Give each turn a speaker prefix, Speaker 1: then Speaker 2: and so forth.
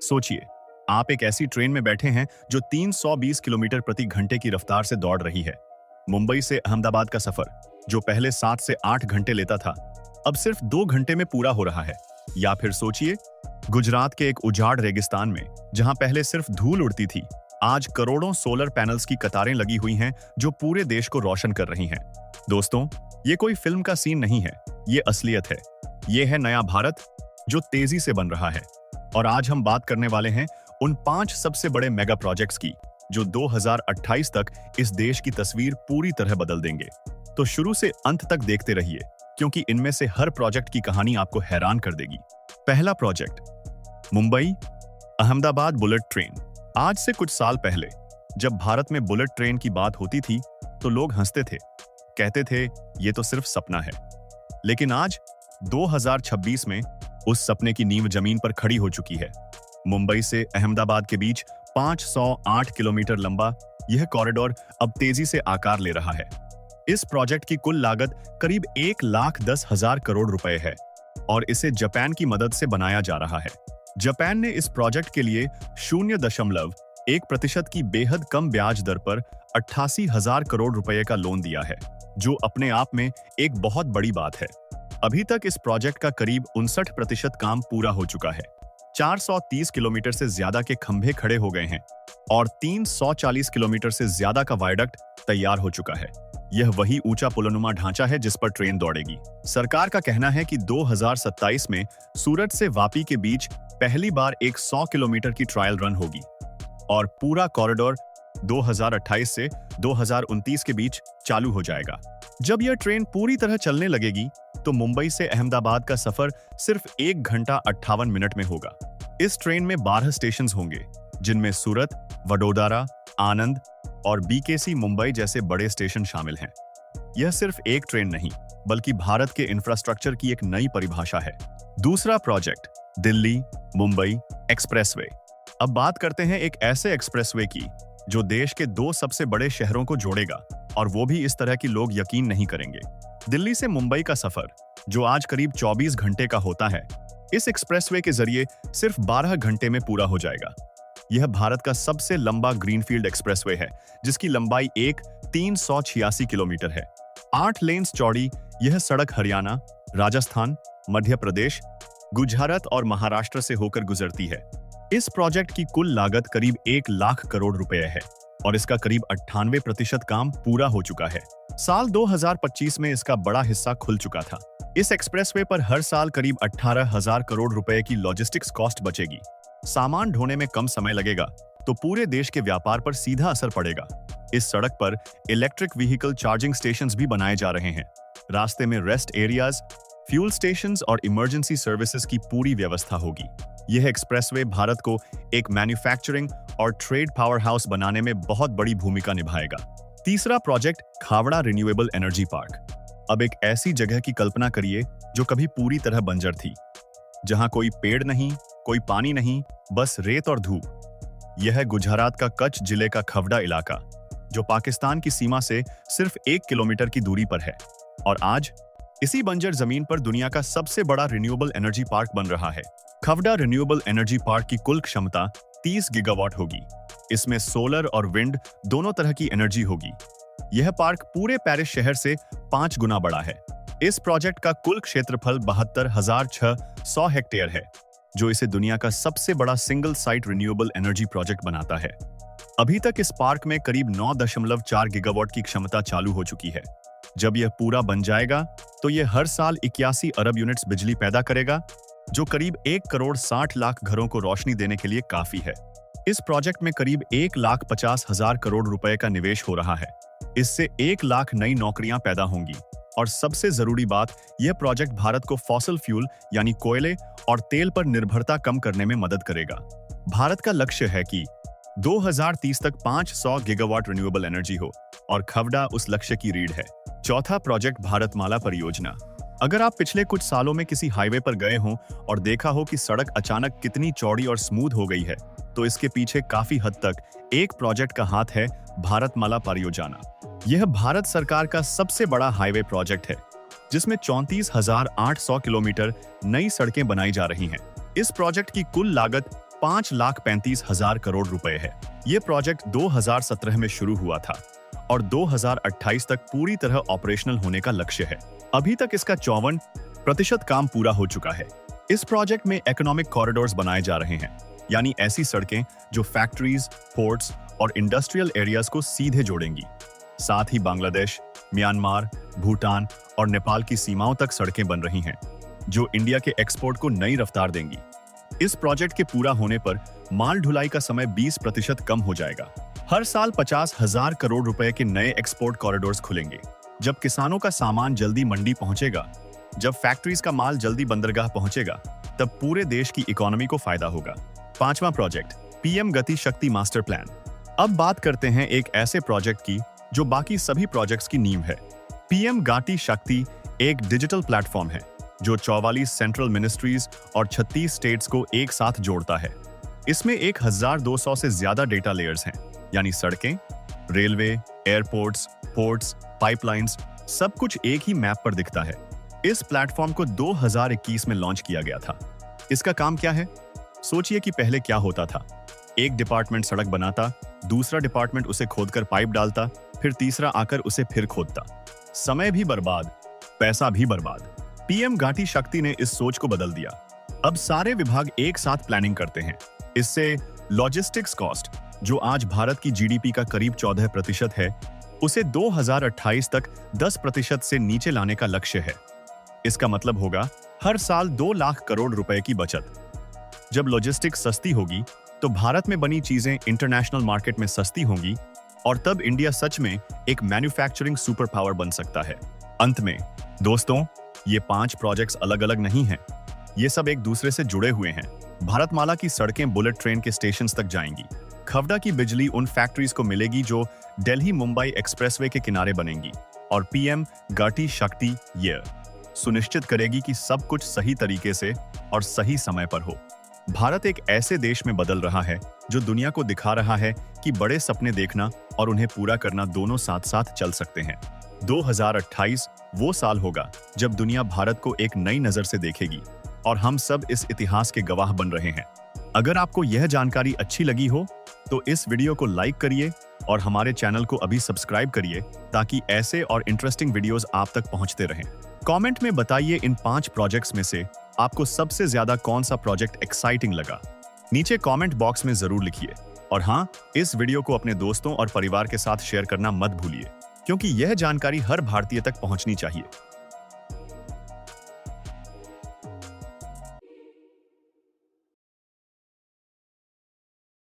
Speaker 1: सोचिए, आप एक ऐसी ट्रेन में बैठे हैं जो 320 किलोमीटर प्रति घंटे की रफ्तार से दौड़ रही है। मुंबई से अहमदाबाद का सफर, जो पहले 7 से 8 घंटे लेता था, अब सिर्फ 2 घंटे में पूरा हो रहा है। या फिर सोचिए, गुजरात के एक उजाड़ रेगिस्तान में, जहां पहले सिर्फ धूल उड़ती थी, आज करोड़ों सोलर पैनल्स की कतारें लगी हुई हैं जो पूरे देश को रोशन कर रही हैं। दोस्तों, ये कोई फिल्म का सीन नहीं है, ये असलियत है। ये है नया भारत जो तेजी से बन रहा है। और आज हम बात करने वाले हैं उन 5 सबसे बड़े मेगा प्रोजेक्ट्स की, जो 2028 तक इस देश की तस्वीर पूरी तरह बदल देंगे। तो शुरू से अंत तक देखते रहिए, क्योंकि इनमें से हर प्रोजेक्ट की कहानी आपको हैरान कर देगी। पहला project, Mumbai Ahmedabad bullet train. आज से कुछ साल पहले जब भारत में बुलेट ट्रेन की बात होती थी तो लोग हंसते थे, कहते थे ये तो सिर्फ सपना है। लेकिन आज 2026 में उस सपने की नींव जमीन पर खड़ी हो चुकी है। मुंबई से अहमदाबाद के बीच 508 किलोमीटर लंबा यह कॉरिडोर अब तेजी से आकार ले रहा है। इस प्रोजेक्ट की कुल लागत करीब 1,10,000 करोड़ रुपए है और इसे जापान की मदद से बनाया जा रहा है। जापान ने इस प्रोजेक्ट के लिए 0.1% की बेहद कम ब्याज दर पर 88,000 करोड़ रुपए का लोन दिया है, जो अपने आप में एक बहुत बड़ी बात है। अभी तक इस प्रोजेक्ट का करीब 59% काम पूरा हो चुका है। 430 किलोमीटर से ज्यादा के खंभे खड़े हो गए हैं और 340 किलोमीटर से ज्यादा का वायडक्ट तैयार हो चुका है। यह वही ऊंचा पुलनुमा ढांचा है जिस पर ट्रेन दौड़ेगी। सरकार का कहना है कि 2027 में सूरत से वापी के बीच पहली बार एक 100 किलोमीटर की ट्रायल रन होगी और पूरा कॉरिडोर 2028 से 2029 के बीच चालू हो जाएगा। जब यह ट्रेन पूरी तरह चलने लगेगी तो मुंबई से अहमदाबाद का सफर सिर्फ 1 घंटा 58 मिनट में होगा। इस ट्रेन में 12 स्टेशन होंगे, जिनमें सूरत, वडोदरा, आनंद और बीकेसी मुंबई जैसे बड़े स्टेशन शामिल हैं। यह सिर्फ एक ट्रेन नहीं, बल्कि भारत के इंफ्रास्ट्रक्चर की एक नई परिभाषा है। दूसरा प्रोजेक्ट, दिल्ली मुंबई एक्सप्रेसवे। अब बात करते हैं एक ऐसे एक्सप्रेसवे की जो देश के 2 सबसे बड़े शहरों को जोड़ेगा, और वो भी इस तरह की लोग यकीन नहीं करेंगे। दिल्ली से मुंबई का सफर, जो आज करीब 24 घंटे का होता है, इस एक्सप्रेसवे के जरिए सिर्फ 12 घंटे में पूरा हो जाएगा। यह भारत का सबसे लंबा ग्रीनफील्ड एक्सप्रेसवे है, जिसकी लंबाई 386 किलोमीटर है। 8 लेन्स चौड़ी यह सड़क हरियाणा, राजस्थान, मध्य प्रदेश, गुजरात और महाराष्ट्र से होकर गुजरती है। इस प्रोजेक्ट की कुल लागत करीब 1 लाख करोड़ रुपए है और इसका करीब 98% काम पूरा हो चुका है। साल 2025 में इसका बड़ा हिस्सा खुल चुका था। इस एक्सप्रेसवे पर हर साल करीब 18,000 करोड़ रुपए की लॉजिस्टिक्स कॉस्ट बचेगी। सामान ढोने में कम समय लगेगा, तो पूरे देश के व्यापार पर सीधा असर पड़ेगा। इस सड़क पर इलेक्ट्रिक व्हीकल चार्जिंग स्टेशंस भी बनाए जा रहे हैं। रास्ते में रेस्ट एरियाज, फ्यूल स्टेशंस और इमरजेंसी सर्विसेज की पूरी व्यवस्था होगी। यह एक्सप्रेसवे भारत को एक मैन्युफैक्चरिंग और ट्रेड पावर हाउस बनाने में बहुत बड़ी भूमिका निभाएगा। तीसरा project, Khavda renewable energy park. अब एक ऐसी जगह की कल्पना करिए जो कभी पूरी तरह बंजर थी, जहां कोई पेड़ नहीं, कोई पानी नहीं, बस रेत और धूप। यह है गुजरात का कच्छ जिले का खावड़ा इलाका, जो पाकिस्तान की सीमा से सिर्फ 1 किलोमीटर की दूरी पर है। और आज इसी बंजर जमीन पर दुनिया का सबसे बड़ा रिन्यूएबल एनर्जी पार्क बन रहा है। खावड़ा रिन्यूएबल एनर्जी पार्क की कुल क्षमता 30 गीगावाट होगी। इसमें सोलर और विंड दोनों तरह की एनर्जी होगी। यह पार्क पूरे पेरिस शहर से 5 गुना बड़ा है। इस प्रोजेक्ट का कुल क्षेत्रफल 72,600 हेक्टेयर है, जो इसे दुनिया का सबसे बड़ा single site renewable energy project बनाता है। अभी तक इस पार्क में करीब 9.4 गीगावाट की क्षमता चालू हो चुकी है। जब यह पूरा बन जाएगा तो यह हर साल 81 अरब यूनिट्स बिजली पैदा करेगा, जो करीब 1,60,00,000 घरों को रोशनी देने के लिए काफी है। इस प्रोजेक्ट में करीब 1,50,000 करोड़ रुपए का निवेश हो रहा है। इससे 1 लाख नई नौकरियां पैदा होंगी। और सबसे जरूरी बात, यह प्रोजेक्ट भारत को फॉसिल फ्यूल यानी कोयले और तेल पर निर्भरता कम करने में मदद करेगा। भारत का लक्ष्य है कि 2030 तक 500 गीगावाट रिन्यूएबल एनर्जी हो, और खावड़ा उस लक्ष्य की रीढ़ है। चौथा प्रोजेक्ट, भारतमाला परियोजना। अगर आप पिछले कुछ सालों में किसी हाईवे पर गए हों और देखा हो कि सड़क अचानक कितनी चौड़ी और स्मूथ हो गई है, तो इसके पीछे काफी हद तक एक प्रोजेक्ट का हाथ है, भारतमाला परियोजना। यह भारत सरकार का सबसे बड़ा हाईवे प्रोजेक्ट है, जिसमें 34,800 किलोमीटर नई सड़कें बनाई जा रही हैं। इस प्रोजेक्ट की कुल लागत 5,35,000 करोड़ रुपए है। ये प्रोजेक्ट 2017 में शुरू हुआ था और 2028 तक पूरी तरह ऑपरेशनल होने का लक्ष्य है। अभी तक इसका 54% काम पूरा हो चुका है। इस प्रोजेक्ट में इकोनॉमिक कॉरिडोर्स बनाए जा रहे हैं, यानी ऐसी सड़कें जो फैक्ट्रीज, पोर्ट्स और इंडस्ट्रियल एरियाज को सीधे जोड़ेंगी। साथ ही बांग्लादेश, म्यांमार, भूटान और नेपाल की सीमाओं तक सड़कें बन रही हैं, जो इंडिया के एक्सपोर्ट को नई रफ्तार देंगी। इस प्रोजेक्ट के पूरा होने पर माल ढुलाई का समय 20% कम हो जाएगा। हर साल 50,000 करोड़ रुपए के नए एक्सपोर्ट कॉरिडोर्स खुलेंगे। जब किसानों का सामान जल्दी मंडी पहुंचेगा, जब फैक्ट्रीज का माल जल्दी बंदरगाह पहुंचेगा, तब पूरे देश की इकोनॉमी को फायदा होगा। 5वां प्रोजेक्ट, पीएम गति शक्ति मास्टर प्लान। अब बात करते हैं एक ऐसे प्रोजेक्ट की जो बाकी सभी प्रोजेक्ट्स की नींव है। पीएम गति शक्ति एक डिजिटल प्लेटफॉर्म है जो 44 सेंट्रल मिनिस्ट्रीज और 36 स्टेट्स को एक साथ जोड़ता है। इसमें 1200 से ज्यादा डेटा लेयर्स हैं, यानी सड़कें, रेलवे, एयरपोर्ट्स, पोर्ट्स, पाइपलाइंस, सब कुछ एक ही मैप पर दिखता है। इस प्लेटफॉर्म को 2021 में लॉन्च किया गया था। इसका काम क्या है? सोचिए कि पहले क्या होता था। एक डिपार्टमेंट सड़क बनाता, दूसरा डिपार्टमेंट उसे खोदकर पाइप डालता, फिर तीसरा आकर उसे फिर खोदता। समय भी बर्बाद, पैसा भी बर्बाद। पीएम गति शक्ति ने इस सोच को बदल दिया। अब सारे विभाग एक साथ प्लानिंग करते हैं। इससे लॉजिस्टिक्स कॉस्ट, जो आज भारत की जीडीपी का करीब 14% है, उसे 2028 तक 10% से नीचे लाने का लक्ष्य है। इसका मतलब होगा हर साल 2 लाख करोड़ रुपए की बचत। जब लॉजिस्टिक्स सस्ती होगी तो भारत में बनी चीजें इंटरनेशनल मार्केट में सस्ती होंगी और तब इंडिया सच में एक मैन्युफैक्चरिंग सुपर पावर बन सकता है। अंत में दोस्तों, ये 5 प्रोजेक्ट्स अलग अलग नहीं हैं। ये सब एक दूसरे से जुड़े हुए हैं। भारतमाला की सड़कें बुलेट ट्रेन के स्टेशन तक जाएंगी। खवड़ा की बिजली उन फैक्ट्रीज को मिलेगी जो दिल्ली मुंबई एक्सप्रेसवे के किनारे बनेंगी। और पीएम गति शक्ति ये सुनिश्चित करेगी कि सब कुछ सही तरीके से और सही समय पर हो। भारत एक ऐसे देश में बदल रहा है जो दुनिया को दिखा रहा है कि बड़े सपने देखना और उन्हें पूरा करना दोनों साथ साथ चल सकते हैं। 2028 वो साल होगा जब दुनिया भारत को एक नई नजर से देखेगी और हम सब इस इतिहास के गवाह बन रहे हैं। अगर आपको यह जानकारी अच्छी लगी हो तो इस वीडियो को लाइक करिए और हमारे चैनल को अभी सब्सक्राइब करिए ताकि ऐसे और इंटरेस्टिंग वीडियोस आप तक पहुंचते रहें। कमेंट में बताइए इन 5 प्रोजेक्ट्स में से आपको सबसे ज्यादा कौन सा प्रोजेक्ट एक्साइटिंग लगा। नीचे कमेंट बॉक्स में जरूर लिखिए। और हाँ, इस वीडियो को अपने दोस्तों और परिवार के साथ शेयर करना मत भूलिए, क्योंकि यह जानकारी हर भारतीय तक पहुंचनी चाहिए।